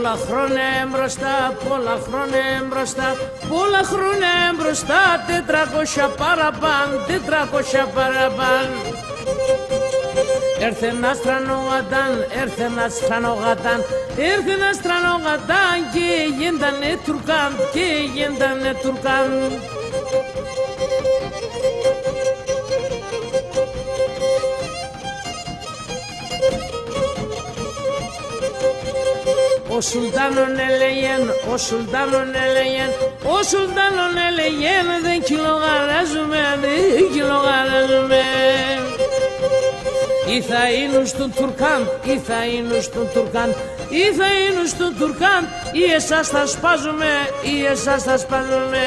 Πολλά χρόνια μπροστά, πολλά χρόνια μπροστά, πολλά χρόνια μπροστά, 400 παραπάν, 400 παραπάν. Έρθε ένας τρανογατάν, έρθε ένας τρανογατάν, έρθε ένας τρανογατάν και γίντανε Τουρκάν, και γίντανε Τουρκάν. Ο Σουλτάνον έλεγεν, ο Σουλτάνον έλεγεν, ο Σουλτάνον έλεγεν, δεν κυλογαράζουμε, δεν κυλογαράζουμε. Ή θα είναι στον Τουρκάν, ή θα είναι στον Τουρκάν, ή θα είναι στον Τουρκάν, ή εσάς θα σπάζουμε, ή εσάς θα σπάζουμε.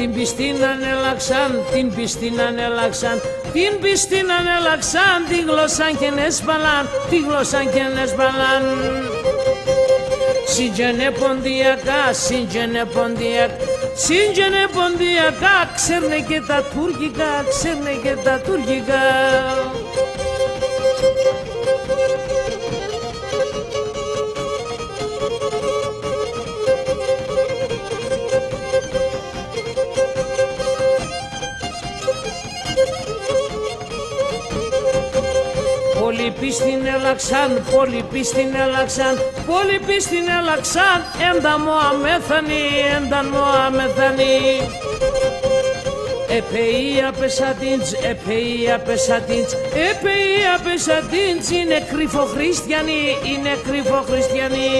Την πιστήν ανέλαξαν, την πιστήν ανέλαξαν, την πιστήν ανέλαξαν, τη γλώσσαν και νεσπαλάν, τη γλώσσαν και νεσπαλάν. Σύγγενε ποντιακά, σύγγενε ποντιακά, σύγγενε ποντιακά, ξέρνε και τα τουρκικά, ξέρνε και τα τουρκικά. Πολλοί πίστην έλαξαν, πολλοί πίστην έλαξαν, πολλοί πίστην έλαξαν, ένταν μου αμέθανοι, ένταν μου αμέθανοι. Επεή απεσατίντς, επεή απεσατίντς, επεή απεσατίντς, είναι κρυφοχριστιανοί, είναι κρυφοχριστιανοί.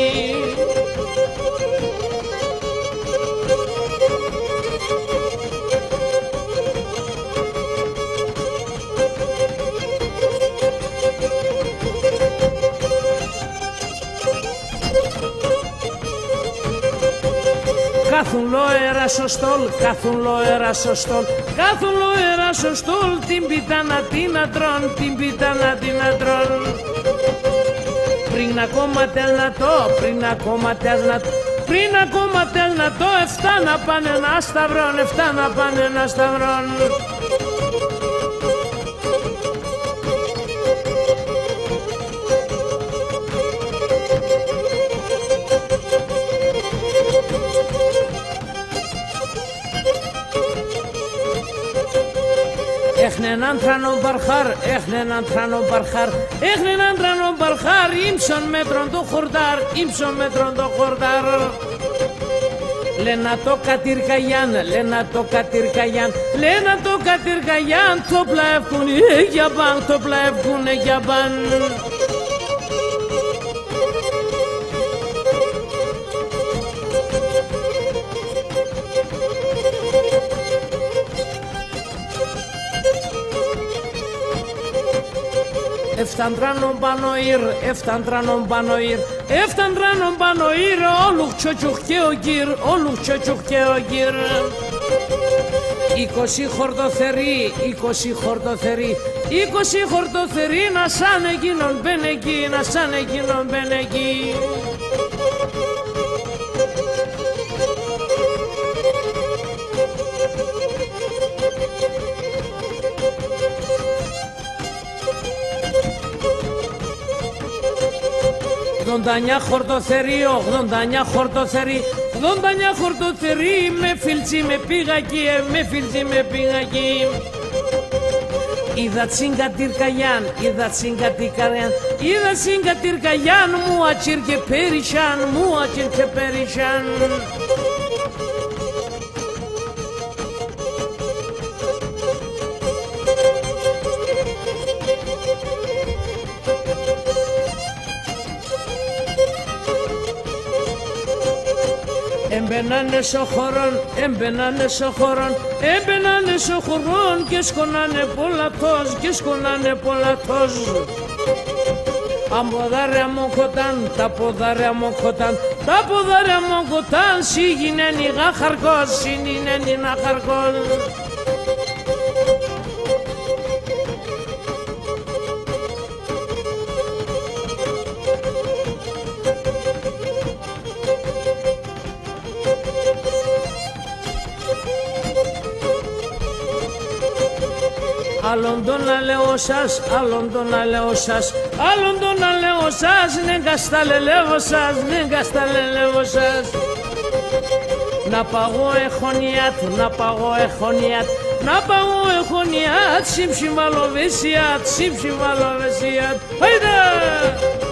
Κάθουν λόερα στο στόλ, κάθουν λόερα στο στόλ, κάθουν λόερα στο στόλ, την πιτάνα την ατρών, την πιτάνα την ατρών. Πριν ακόμα τελνατό, πριν ακόμα τελνατό, πριν ακόμα τελνατό, 7 να πάνε ένα σταυρόν, 7 να πάνε ένα σταυρόν. Έχνε έναν τρανό μπαρχάρ, έχνε έναν τρανό μπαρχάρ, έχνε έναν τρανό μπαρχάρ, ύψον μέτρον το χορτάρ, ύψον μέτρον το χορτάρ. Λένα το κατηρκαγιάν, λένα το κατηρκαγιάν, λένα το κατηρκαγιάν, το πλαεύκουνε για παν, το πλαεύκουνε για παν. Έφταν τρανον πανοήρ, έφταν τρανον πανοήρ, έφταν τρανον πανοήρ, όλουχ τσοτσουχ και ο γύρ, όλουχ τσοτσουχ και ο γύρ. 20 χορτοθεροί, 20 χορτοθεροί, 20 χορτοθεροί, να σαν εκείνον μπεν εκεί, να σαν εκείνον μπεν εκεί. Ογδοντανιά χορτοθεροί, 89 χορτοθεροί, 89 χορτοθεροί, με φίλτσι με πήγακι, με φίλτσι με πήγακι. Είδα τσίγκα τυρκαγιάν, είδα τσίγκα τυρκαγιάν, είδα τσίγκα τυρκαγιάν, μου ατσίρ και περισάν, μου ατσίρ και περισάν. Έμπαινανε στο χωρόν, έμπαινανε στο χωρόν, έμπαινανε στο χωρόν και σκονάνε πολλατός, και σκονάνε πολλατός. Αμποδάρια μου κοτάν, τα ποδάρια μου κοτάν, τα ποδάρια μου κοτάν, σίγινεν η γαχαρκός, σίγινεν η γαχαρκός. Άλλον το να λέω σας, άλλον το να λέω σας, άλλον το να λέω σας, ναι κασταλελεύω σας, ναι κασταλελεύω σας. Να παγώ εχονιάτ, να παγώ εχονιάτ, να παγώ εχονιάτ, σύμψη βαλοβεσιάτ, σύμψη βαλοβεσιάτ. Άιντε!